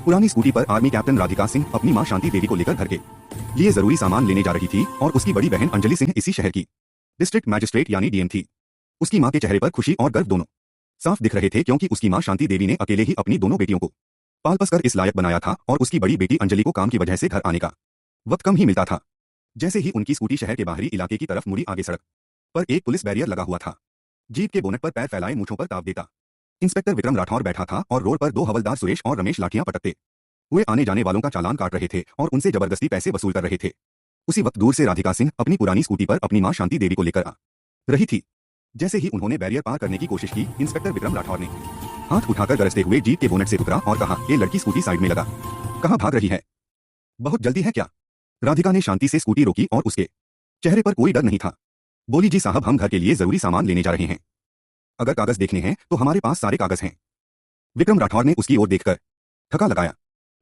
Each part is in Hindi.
पुरानी स्कूटी पर आर्मी कैप्टन राधिका सिंह अपनी मां शांति देवी को लेकर घर के लिए जरूरी सामान लेने जा रही थी और उसकी बड़ी बहन अंजलि सिंह इसी शहर की डिस्ट्रिक्ट मैजिस्ट्रेट यानी डीएम थी। उसकी मां के चेहरे पर खुशी और गर्व दोनों साफ दिख रहे थे, क्योंकि उसकी मां शांति देवी ने अकेले ही अपनी दोनों बेटियों को पाल पस कर इस लायक बनाया था और उसकी बड़ी बेटी अंजलि को काम की वजह से घर आने का वक्त कम ही मिलता था। जैसे ही उनकी स्कूटी शहर के बाहरी इलाके की तरफ मुड़ी, आगे सड़क पर एक पुलिस बैरियर लगा हुआ था। जीप के बोनट पर पैर फैलाए मूंछों पर ताव देता इंस्पेक्टर विक्रम राठौर बैठा था और रोड पर दो हवलदार सुरेश और रमेश लाठियां पटकते हुए आने जाने वालों का चालान काट रहे थे और उनसे जबरदस्ती पैसे वसूल कर रहे थे। उसी वक्त दूर से राधिका सिंह अपनी पुरानी स्कूटी पर अपनी मां शांति देवी को लेकर आ रही थी। जैसे ही उन्होंने बैरियर पार करने की कोशिश की, इंस्पेक्टर विक्रम राठौर ने हाथ उठाकर गरजते हुए जीप के बोनट से उतरा और कहा, ये लड़की स्कूटी साइड में लगा, कहां भाग रही है? बहुत जल्दी है क्या? राधिका ने शांति से स्कूटी रोकी और उसके चेहरे पर कोई डर नहीं था। बोली, जी साहब, हम घर के लिए जरूरी सामान लेने जा रहे हैं। अगर कागज देखने हैं तो हमारे पास सारे कागज हैं। विक्रम राठौर ने उसकी ओर देखकर ठका लगाया,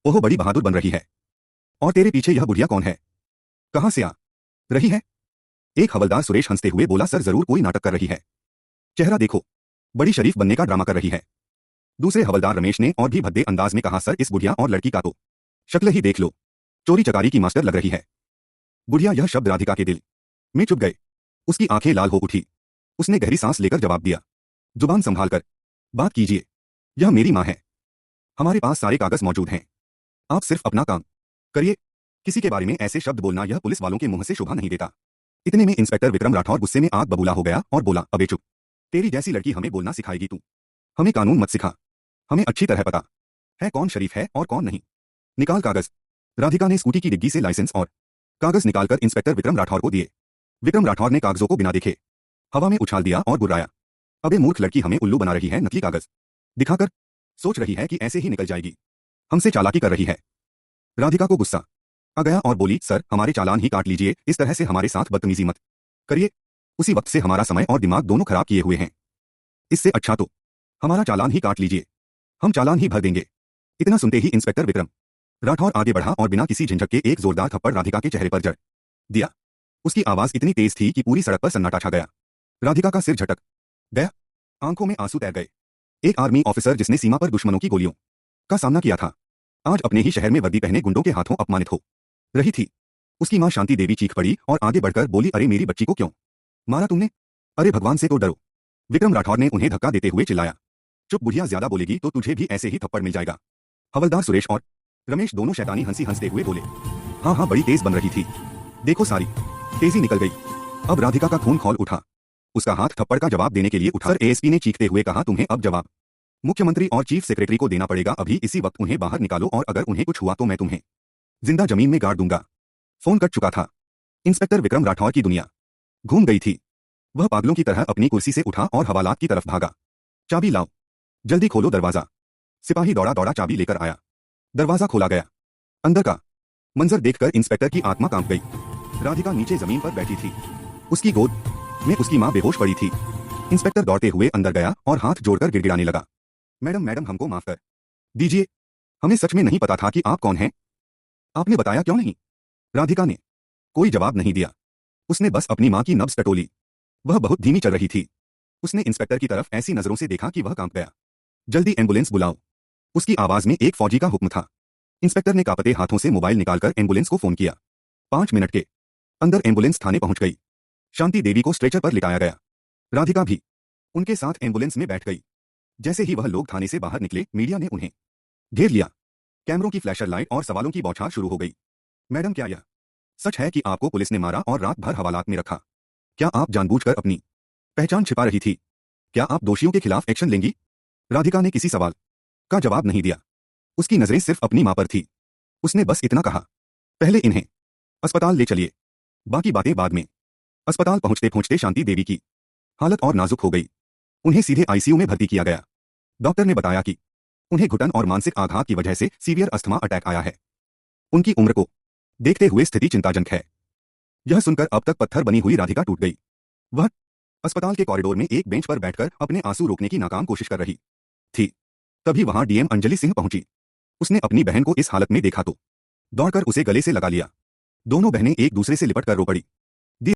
ओहो, बड़ी बहादुर बन रही है। और तेरे पीछे यह बुढ़िया कौन है? कहां से आ रही है? एक हवलदार सुरेश हंसते हुए बोला, सर जरूर कोई नाटक कर रही है, चेहरा देखो, बड़ी शरीफ बनने का ड्रामा कर रही है। दूसरे हवलदार रमेश ने और भी भद्दे अंदाज में कहा, सर इस बुढ़िया और लड़की का तो शक्ल ही देख लो, चोरी चकारी की मास्टर लग रही है। बुढ़िया, यह शब्द राधिका के दिल में चुभ गए। उसकी आंखें लाल हो उठी। उसने गहरी सांस लेकर जवाब दिया, जुबान संभाल कर बात कीजिए, यह मेरी मां है, हमारे पास सारे कागज मौजूद हैं, आप सिर्फ अपना काम करिए। किसी के बारे में ऐसे शब्द बोलना यह पुलिस वालों के मुंह से शोभा नहीं देता। इतने में इंस्पेक्टर विक्रम राठौर गुस्से में आग बबूला हो गया और बोला, अबे चुप, तेरी जैसी लड़की हमें बोलना सिखाएगी तू? हमें कानून मत सिखा, हमें अच्छी तरह पता है कौन शरीफ है और कौन नहीं। निकाल कागज। राधिका ने स्कूटी की डिग्गी से लाइसेंस और कागज निकालकर इंस्पेक्टर विक्रम राठौर को दिए। विक्रम राठौर ने कागजों को बिना देखे हवा में उछाल दिया और गुर्राया, अबे मूर्ख लड़की, हमें उल्लू बना रही है, नकली कागज दिखाकर सोच रही है कि ऐसे ही निकल जाएगी, हमसे चालाकी कर रही है। राधिका को गुस्सा आ गया और बोली, सर हमारे चालान ही काट लीजिए, इस तरह से हमारे साथ बदतमीजी मत करिए, उसी वक्त से हमारा समय और दिमाग दोनों खराब किए हुए हैं। इससे अच्छा तो हमारा चालान ही काट लीजिए, हम चालान ही भर देंगे। इतना सुनते ही इंस्पेक्टर विक्रम राठौर आगे बढ़ा और बिना किसी झंझट के एक जोरदार थप्पड़ राधिका के चेहरे पर जड़ दिया। उसकी आवाज इतनी तेज थी कि पूरी सड़क पर सन्नाटा छा गया। राधिका का सिर झटक गया, आंखों में आंसू तैर गए। एक आर्मी ऑफिसर जिसने सीमा पर दुश्मनों की गोलियों का सामना किया था, आज अपने ही शहर में वर्दी पहने गुंडों के हाथों अपमानित हो रही थी। उसकी मां शांति देवी चीख पड़ी और आगे बढ़कर बोली, अरे मेरी बच्ची को क्यों मारा तुमने? अरे भगवान से तो डरो। विक्रम राठौर ने उन्हें धक्का देते हुए चिल्लाया, चुप बुढ़िया, ज्यादा बोलेगी तो तुझे भी ऐसे ही थप्पड़ मिल जाएगा। हवलदार सुरेश और रमेश दोनों शैतानी हंसी हंसते हुए बोले, हाँ हाँ, बड़ी तेज बन रही थी, देखो सारी तेजी निकल गई। अब राधिका का खून खौल उठा। उसका हाथ थप्पड़ का जवाब देने के लिए उठा। सर, एएसपी ने चीखते हुए कहा, तुम्हें अब जवाब मुख्यमंत्री और चीफ सेक्रेटरी को देना पड़ेगा, अभी इसी वक्त उन्हें बाहर निकालो और अगर उन्हें कुछ हुआ तो मैं तुम्हें जिंदा जमीन में गाड़ दूंगा। फोन कट चुका था। इंस्पेक्टर विक्रम राठौर की दुनिया घूम गई थी। वह पागलों की तरह अपनी कुर्सी से उठा और हवालात की तरफ भागा। चाबी लाओ, जल्दी खोलो दरवाजा। सिपाही दौड़ा दौड़ा चाबी लेकर आया। दरवाजा खोला गया। अंदर का मंजर देखकर इंस्पेक्टर की आत्मा कांप गई। राधिका नीचे जमीन पर बैठी थी, उसकी गोद में उसकी मां बेहोश पड़ी थी। इंस्पेक्टर दौड़ते हुए अंदर गया और हाथ जोड़कर गिड़गिड़ाने लगा, मैडम मैडम, हमको माफ कर दीजिए, हमें सच में नहीं पता था कि आप कौन हैं, आपने बताया क्यों नहीं? राधिका ने कोई जवाब नहीं दिया। उसने बस अपनी मां की नब्ज टटोली। वह बहुत धीमी चल रही थी। उसने इंस्पेक्टर की तरफ ऐसी नजरों से देखा कि वह कांप गया। जल्दी एम्बुलेंस बुलाओ, उसकी आवाज में एक फौजी का हुक्म था। इंस्पेक्टर ने कांपते हाथों से मोबाइल निकालकर एम्बुलेंस को फोन किया। 5 मिनट के अंदर एम्बुलेंस थाने पहुंच गई। शांति देवी को स्ट्रेचर पर लिटाया गया। राधिका भी उनके साथ एम्बुलेंस में बैठ गई। जैसे ही वह लोग थाने से बाहर निकले, मीडिया ने उन्हें घेर लिया। कैमरों की फ्लैशर लाइट और सवालों की बौछार शुरू हो गई। मैडम, क्या यह सच है कि आपको पुलिस ने मारा और रात भर हवालात में रखा? क्या आप जानबूझकर अपनी पहचान छिपा रही थी? क्या आप दोषियों के खिलाफ एक्शन लेंगी? राधिका ने किसी सवाल का जवाब नहीं दिया। उसकी नजरें सिर्फ अपनी मां पर थी। उसने बस इतना कहा, पहले इन्हें अस्पताल ले चलिए, बाकी बातें बाद में। अस्पताल पहुंचते पहुंचते शांति देवी की हालत और नाजुक हो गई। उन्हें सीधे आईसीयू में भर्ती किया गया। डॉक्टर ने बताया कि उन्हें घुटन और मानसिक आघात की वजह से सीवियर अस्थमा अटैक आया है। उनकी उम्र को देखते हुए स्थिति चिंताजनक है। यह सुनकर अब तक पत्थर बनी हुई राधिका टूट गई। वह अस्पताल के कॉरिडोर में एक बेंच पर बैठकर अपने आंसू रोकने की नाकाम कोशिश कर रही थी। तभी वहां डीएम अंजलि सिंह पहुंची। उसने अपनी बहन को इस हालत में देखा तो दौड़कर उसे गले से लगा लिया। दोनों बहनें एक दूसरे से लिपट कर रो पड़ी।